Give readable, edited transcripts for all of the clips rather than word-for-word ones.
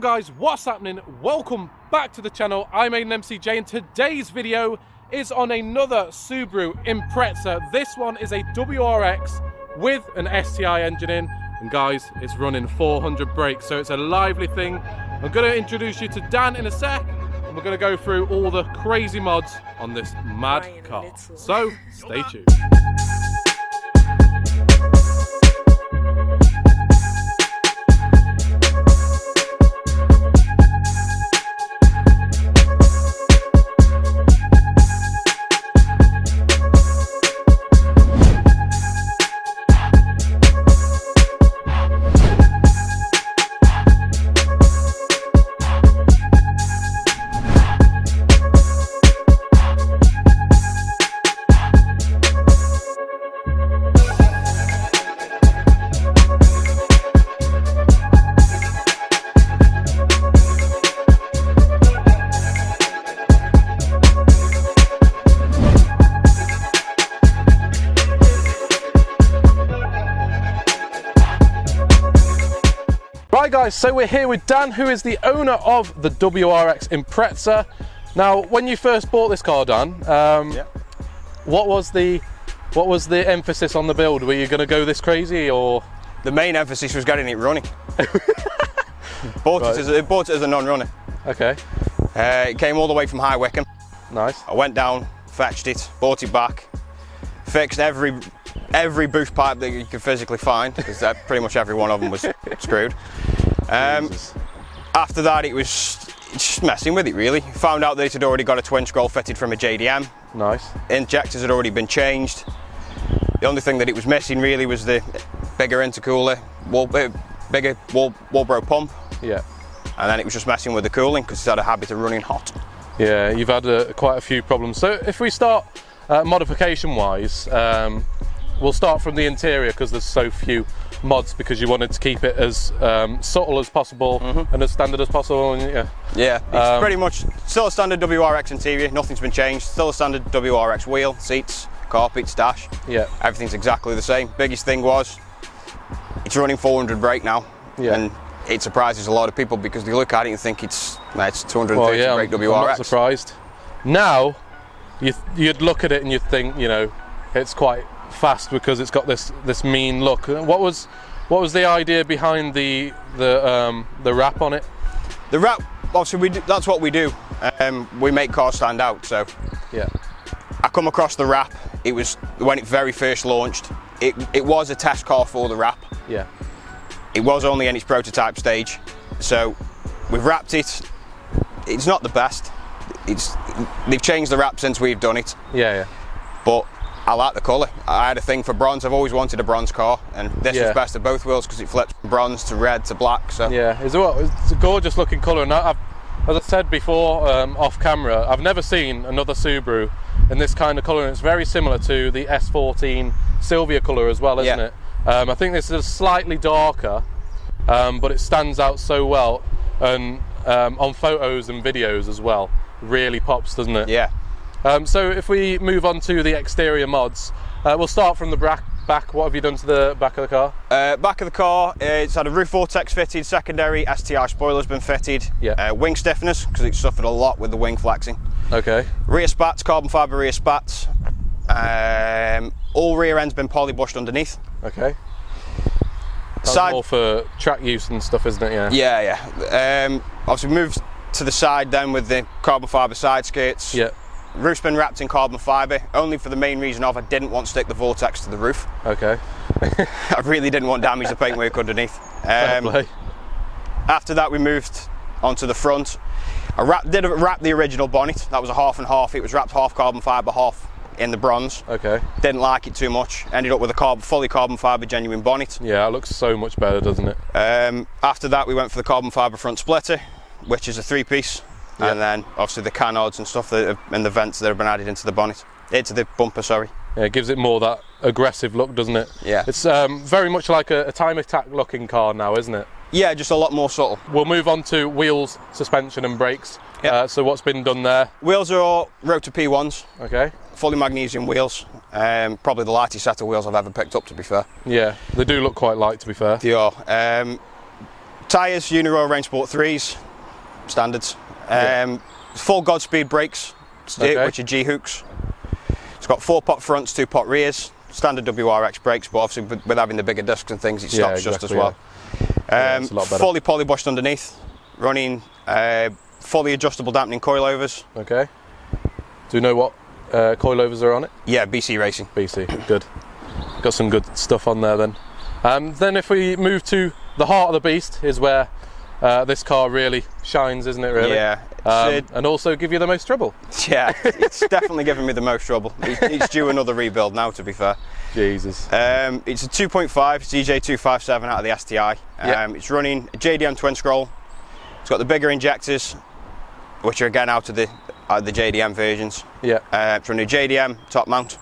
guys, what's happening? Welcome back to the channel. I'm Aidan MCJ and today's video is on another Subaru Impreza. This one is a WRX with an STI engine in, and guys, it's running 400 brakes, so it's a lively thing. I'm going to introduce you to Dan in a sec, and we're going to go through all the crazy mods on this mad car. So stay tuned. Right guys, so we're here with Dan, who is the owner of the WRX Impreza. Now, when you first bought this car, Dan, what was the emphasis on the build? Were you going to go this crazy, or? The main emphasis was getting it running. Bought it as a non-runner. Okay. It came all the way from High Wycombe. Nice. I went down, fetched it, bought it back, fixed every boost pipe that you could physically find, because pretty much every one of them was screwed. After that, it was just messing with it really. Found out that it had already got a twin scroll fitted from a JDM. Nice. Injectors had already been changed. The only thing that it was missing really was the bigger intercooler, bigger Walbro pump. Yeah. And then it was just messing with the cooling because it's had a habit of running hot. Yeah, you've had quite a few problems. So if we start modification wise, we'll start from the interior because there's so few mods, because you wanted to keep it as subtle as possible and as standard as possible. And it's pretty much still a standard WRX interior, nothing's been changed. Still a standard WRX wheel, seats, carpets, dash. Yeah. Everything's exactly the same. Biggest thing was it's running 400 brake now. Yeah. And it surprises a lot of people because they look at it and think it's 230 brake WRX. I'm not surprised. Now, you'd look at it and you'd think, you know, it's quite fast because it's got this mean look. What was the idea behind the wrap on it? The wrap, obviously, that's what we do. We make cars stand out. So yeah, I come across the wrap. It was when it very first launched. It was a test car for the wrap. Yeah. It was only in its prototype stage, so we've wrapped it. It's not the best. They've changed the wrap since we've done it. Yeah. But I like the colour. I had a thing for bronze. I've always wanted a bronze car, and this was best of both worlds because it flips from bronze to red to black. So yeah, it's a gorgeous looking colour. And as I said before, off camera, I've never seen another Subaru in this kind of colour, and it's very similar to the S14 Silvia colour as well, isn't it? I think this is slightly darker, but it stands out so well, and on photos and videos as well, really pops, doesn't it? Yeah. So if we move on to the exterior mods, we'll start from the back. What have you done to the back of the car? Back of the car, it's had a roof vortex fitted, secondary STI spoiler's been fitted, wing stiffeners because it suffered a lot with the wing flexing. Okay. Rear spats, carbon fibre rear spats. All rear ends been poly bushed underneath. Okay. That's more for track use and stuff, isn't it? Yeah. Obviously moved to the side then with the carbon fibre side skirts. Yeah. Roof's been wrapped in carbon fibre, only for the main reason of I didn't want to stick the vortex to the roof. Okay. I really didn't want damage to paintwork underneath. After that we moved onto the front. I did wrap the original bonnet. That was a half and half. It was wrapped half carbon fibre, half in the bronze. Okay. Didn't like it too much. Ended up with a fully carbon fibre genuine bonnet. Yeah, it looks so much better, doesn't it? After that we went for the carbon fibre front splitter, which is a 3-piece. And then obviously the canards and stuff and the vents that have been added into the bonnet, into the bumper, sorry. Yeah, it gives it more that aggressive look, doesn't it? Yeah. It's very much like a time attack looking car now, isn't it? Yeah, just a lot more subtle. We'll move on to wheels, suspension and brakes. Yep. So what's been done there? Wheels are all Rotor P1s. Okay. Fully magnesium wheels. Probably the lightest set of wheels I've ever picked up, to be fair. Yeah, they do look quite light, to be fair. They are. Tyres, Uniroyal Range Sport 3s, standards. Full Godspeed brakes, which are G-hooks. It's got 4-pot fronts, 2-pot rears, standard WRX brakes, but obviously with having the bigger discs and things, it stops just as well. Fully polybushed underneath, running fully adjustable dampening coilovers. Okay. Do you know what coilovers are on it? Yeah, BC Racing. BC, good. Got some good stuff on there then. Then if we move to the heart of the beast, is where this car really shines, isn't it, really? Yeah. And also give you the most trouble. Yeah, it's definitely giving me the most trouble. It's due another rebuild now, to be fair. Jesus. It's a 2.5 CJ257 out of the STI. It's running a JDM twin scroll. It's got the bigger injectors, which are again out of the JDM versions. Yeah. It's running a JDM top mount.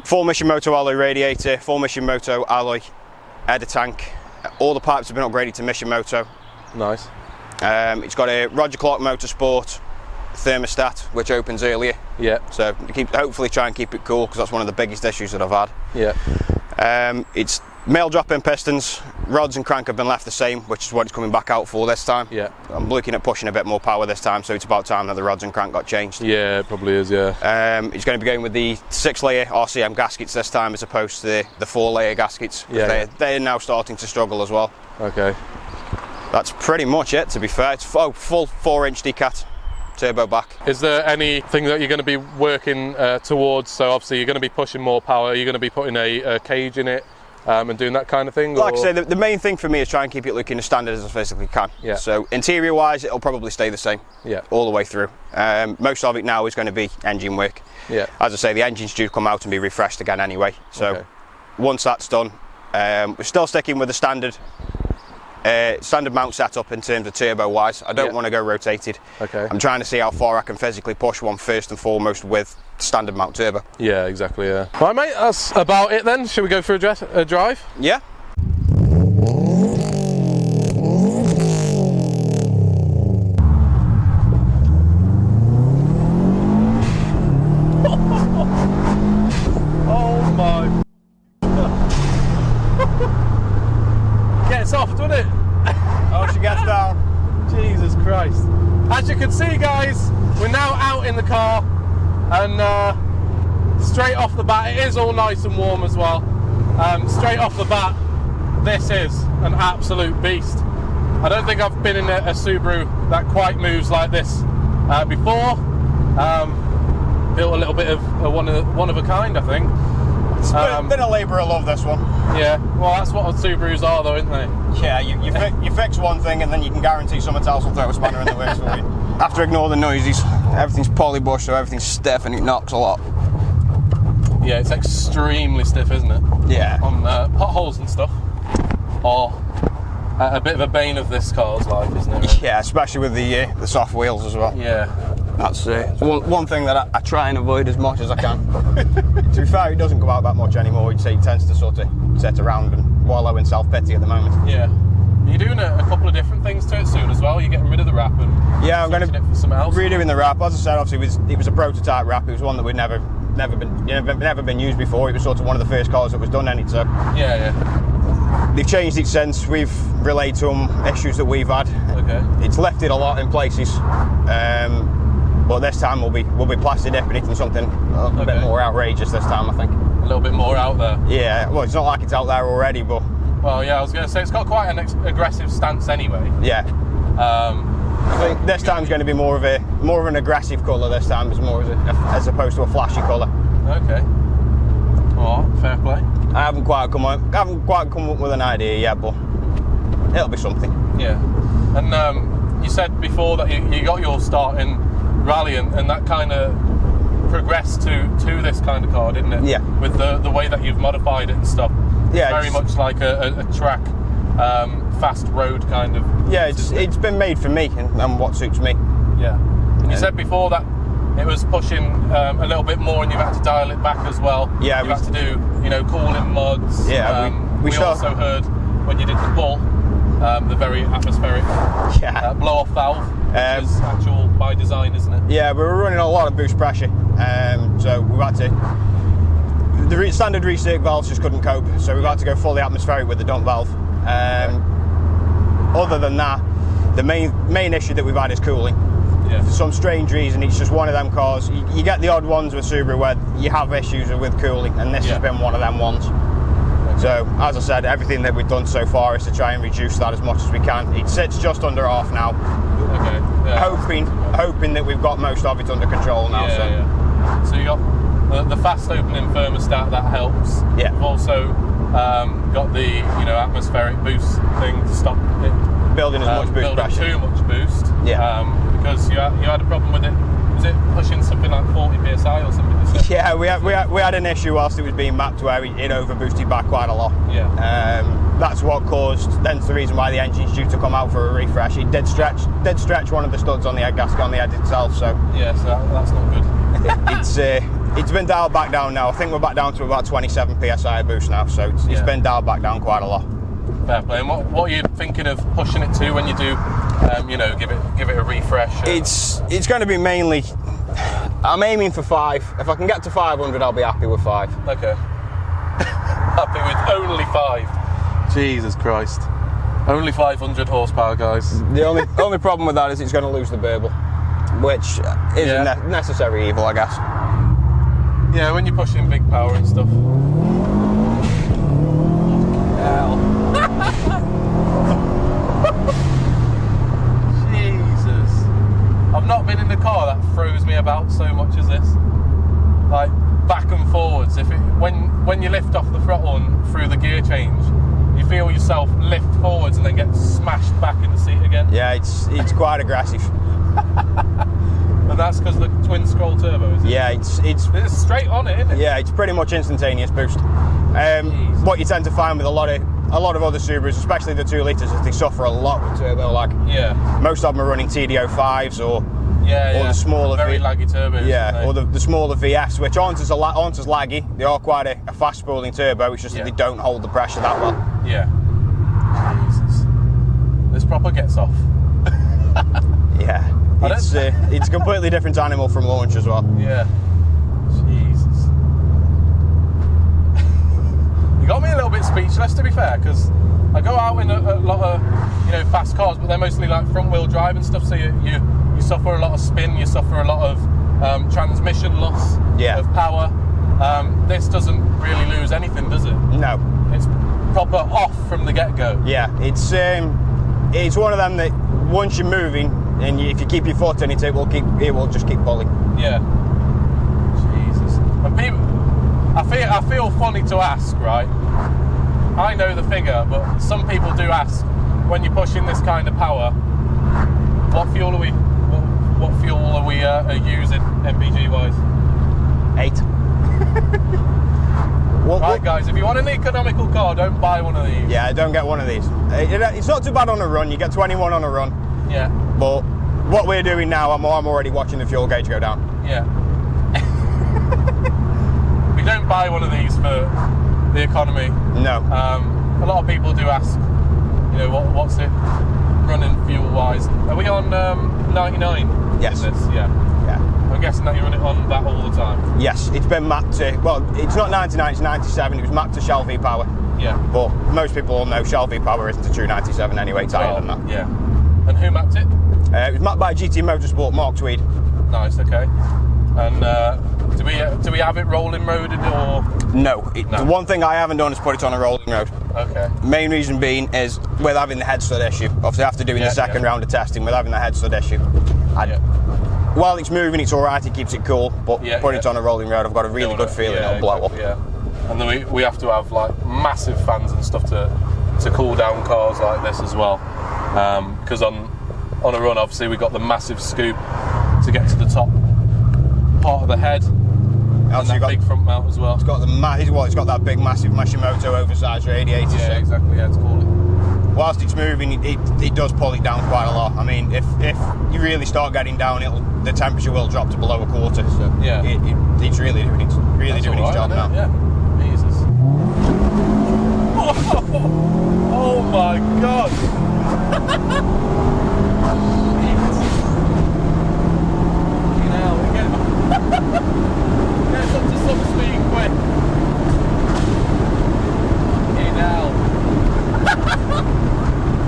Full Mishimoto alloy radiator, full Mishimoto alloy header tank. All the pipes have been upgraded to Mishimoto. Nice. It's got a Roger Clark Motorsport thermostat, which opens earlier. Yeah. So hopefully try and keep it cool, because that's one of the biggest issues that I've had. Yeah. It's male drop-in pistons. Rods and crank have been left the same, which is what it's coming back out for this time. Yeah. I'm looking at pushing a bit more power this time, so it's about time that the rods and crank got changed. Yeah, it probably is, yeah. It's going to be going with the 6-layer RCM gaskets this time, as opposed to the 4-layer gaskets. They're now starting to struggle as well. Okay. That's pretty much it, to be fair. It's full 4-inch decat, turbo back. Is there anything that you're going to be working towards? So obviously you're going to be pushing more power. You're going to be putting a cage in it and doing that kind of thing? Like I say, the main thing for me is try and keep it looking as standard as I physically can. Yeah. So interior-wise, it'll probably stay the same. Yeah. All the way through. Most of it now is going to be engine work. Yeah. As I say, the engine's due to come out and be refreshed again anyway. So once that's done, we're still sticking with the standard mount setup in terms of turbo wise. I don't want to go rotated. Okay. I'm trying to see how far I can physically push one first and foremost with standard mount turbo. Yeah, exactly, yeah. Right mate, that's about it then. Should we go for a drive? Yeah. Oh my. Gets off, doesn't it? Oh, she gets down. Jesus Christ. As you can see guys, we're now out in the car and straight off the bat, it is all nice and warm as well. Straight off the bat, this is an absolute beast. I don't think I've been in a Subaru that quite moves like this before. Built a little bit of a one of a kind, I think. It's been a labour of love, this one. Yeah, well that's what Subarus are though, isn't they? Yeah, you fix one thing and then you can guarantee someone else will throw a spanner in the works for you. After ignore the noises, everything's polybushed, so everything's stiff and it knocks a lot. Yeah, it's extremely stiff, isn't it? Yeah. On potholes and stuff. Or a bit of a bane of this car's life, isn't it? Really? Yeah, especially with the soft wheels as well. Yeah. That's one thing that I try and avoid as much as I can. To be fair, it doesn't go out that much anymore. You'd say it tends to sort of sit around and wallow in self-pity at the moment. Yeah. You're doing a couple of different things to it soon as well. You're getting rid of the wrap and I'm going to it for something else. Redoing the wrap. As I said, obviously it was a prototype wrap. It was one that we'd never been used before. It was sort of one of the first cars that was done in it. So yeah. They've changed it since. We've relayed some issues that we've had. Okay. It's lifted a lot in places. But this time we'll be plastic dipping it in something a bit more outrageous this time, I think. A little bit more out there. Yeah, well, it's not like it's out there already, but... Well, yeah, I was going to say, it's got quite an aggressive stance anyway. Yeah. I think this time's going to be more of an aggressive colour this time, as opposed to a flashy colour. Okay. All right, fair play. I haven't quite come up with an idea yet, but it'll be something. Yeah. And you said before that you got your start in rally and that kind of progressed to this kind of car, didn't it? Yeah. With the way that you've modified it and stuff. Yeah. Very much like a track, fast road kind of. Yeah, it's been made for me and what suits me. Yeah. And you said before that it was pushing a little bit more and you've had to dial it back as well. Yeah. You had to do, cooling mods. Yeah. We also heard when you did the pull, the very atmospheric blow-off valve, which is actual by design, isn't it? Yeah, we were running a lot of boost pressure, so we've had to... The standard recirc valves just couldn't cope, so we've had to go fully atmospheric with the dump valve. other than that, the main issue that we've had is cooling. Yeah. For some strange reason, it's just one of them cars. You get the odd ones with Subaru where you have issues with cooling, and this has been one of them ones. So, as I said, everything that we've done so far is to try and reduce that as much as we can. It sits just under half now. Okay. Yeah. Hoping that we've got most of it under control now. So you got the fast opening thermostat, that helps. Yeah. You've also got the atmospheric boost thing to stop it building as much boost pressure. Too much boost. Yeah. Because you had a problem with it. Was it pushing something like 40 psi or something? Yeah, we had an issue whilst it was being mapped where it overboosted back quite a lot. Yeah. That's what caused. That's the reason why the engine's due to come out for a refresh. It did stretch one of the studs on the head gasket on the head itself. So yeah, so that's not good. It's been dialed back down now. I think we're back down to about 27 psi boost now. So it's been dialed back down quite a lot. Fair play. And what are you thinking of pushing it to when you do? Give it a refresh. It's going to be mainly. I'm aiming for 5. If I can get to 500, I'll be happy with 5. Okay. Happy with only 5. Jesus Christ. Only 500 horsepower, guys. The only problem with that is it's going to lose the burble, which is a necessary evil, I guess. Yeah, when you're pushing big power and stuff. Jesus. I've not been in the car that throws me about so much as this. Like back and forwards. When you lift off the throttle and through the gear change, you feel yourself lift forwards and then get smashed back in the seat again. Yeah, it's quite aggressive. And that's because the twin scroll turbo, is it? Yeah, it's straight on it, isn't it? Yeah, it's pretty much instantaneous boost. What you tend to find with a lot of other Subarus, especially the 2 litres, is they suffer a lot with turbo lag. Yeah. Most of them are running TD05s or the smaller very laggy turbos. Yeah, or the smaller VS, which aren't as laggy. They are quite a fast spooling turbo. It's just that they don't hold the pressure that well. Yeah. Jesus. This proper gets off. Yeah. It's a completely different animal from launch as well. Yeah. Jesus. You got me a little bit speechless, to be fair, because I go out in a lot of fast cars, but they're mostly like front wheel drive and stuff. So you suffer a lot of spin, you suffer a lot of transmission loss of power. This doesn't really lose anything, does it? No. It's proper off from the get-go. Yeah. It's one of them that once you're moving. And if you keep your foot in it, it will just keep pulling. Yeah. Jesus. And people, I feel funny to ask, right? I know the figure, but some people do ask when you're pushing this kind of power, what fuel are we using MPG wise? 8. Right, guys. If you want an economical car, don't buy one of these. Yeah, don't get one of these. It's not too bad on a run. You get 21 on a run. Yeah. But what we're doing now, I'm already watching the fuel gauge go down. Yeah. We don't buy one of these for the economy. No. A lot of people do ask, what's it running fuel-wise? Are we on 99? Yes. Yeah. I'm guessing that you run it on that all the time. Yes, it's been mapped to, well, it's not 99, it's 97. It was mapped to Shell V-Power. Yeah. But most people all know Shell V-Power isn't a true 97 anyway, it's higher than that. Yeah. And who mapped it? It was mapped by GT Motorsport, Mark Tweed. Nice, okay. And do we have it rolling roaded or? No. The one thing I haven't done is put it on a rolling road. Okay. Main reason being is with having the head stud issue. Obviously after doing the second round of testing, with having the head stud issue, while it's moving, it's alright, it keeps it cool, but putting it on a rolling road, I've got a really good feeling it'll blow up. Yeah. And then we have to have like massive fans and stuff to cool down cars like this as well. Because on a run, obviously, we've got the massive scoop to get to the top part of the head. And that big front mount as well. It's got it's got that big, massive Mashimoto oversized radiator. Yeah, exactly. Yeah, to call it. Whilst it's moving, it does pull it down quite a lot. I mean, if you really start getting down, the temperature will drop to below a quarter. So yeah, it's really doing its job now. Yeah. Jesus. Oh my God. Get up to some speed quick.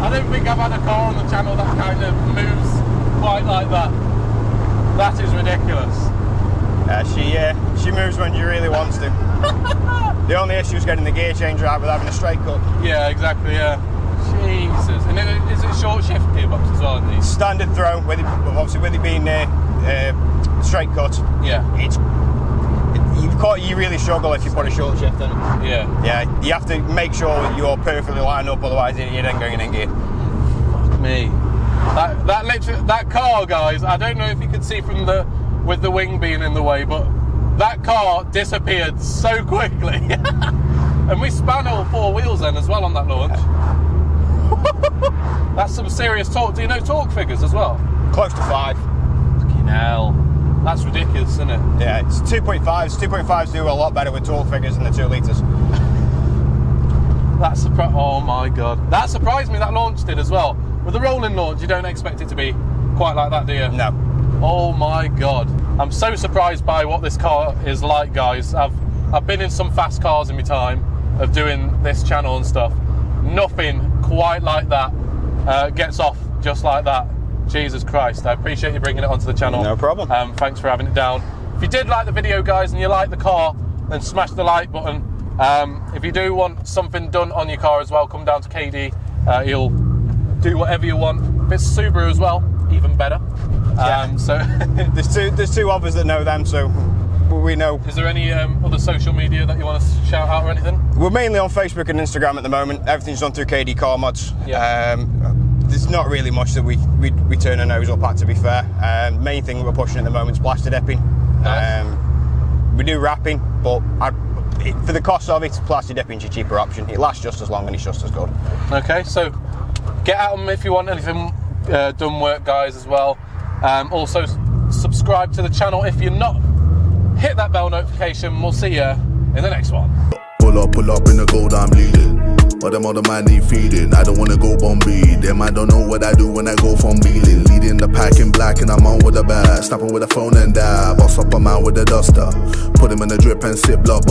I don't think I've had That is ridiculous. She moves when she really wants to. The only issue is getting the gear change right with having a straight cut. Yeah, exactly, yeah. Jesus. And is it short shift gearbox as well in these? Standard throw, obviously with it being straight cut. Yeah. You really struggle if you put a short shift in it. Yeah. Yeah, you have to make sure that you're perfectly lined up, otherwise you're then going in gear. Fuck me. That car, guys, I don't know if you could see from with the wing being in the way, but that car disappeared so quickly. And we span all 4 wheels then as well on that launch. That's some serious torque. Do you know torque figures as well? Close to 5. Fucking hell. That's ridiculous, isn't it? Yeah, it's 2.5s. 2.5s do a lot better with torque figures than the 2 litres. Oh my god. That surprised me, that launch did as well. With the rolling launch, you don't expect it to be quite like that, do you? No. Oh my god. I'm so surprised by what this car is like, guys. I've been in some fast cars in my time of doing this channel and stuff. Nothing quite like that gets off just like that. Jesus Christ. I appreciate you bringing it onto the channel. No problem. Thanks for having it down. If you did like the video, guys, and you like the car, then smash the like button. If you do want something done on your car as well, come down to KD. He'll do whatever you want. If it's Subaru as well, even better. Yeah. So there's two of us that know them, so we know. Is there any other social media that you want to shout out or anything? We're mainly on Facebook and Instagram at the moment. Everything's done through KD Car Mods. Yeah. There's not really much that we turn our nose up at, to be fair. Main thing we're pushing at the moment is plaster dipping. Nice. We do wrapping, but for the cost of it, plaster dipping's your cheaper option. It lasts just as long and it's just as good. Okay, so get at them if you want anything done work, guys, as well. Also, subscribe to the channel if you're not. Hit that bell notification. We'll see you in the next one. Pull up in the gold, I'm leading. But them other man need feeding. I don't wanna go Bombay. Them I don't know what I do when I go from Beeling. Leading the pack in black and I'm on with a bat. Snapping with a phone and dab. Boss up a man with a duster. Put him in the drip and sip blood.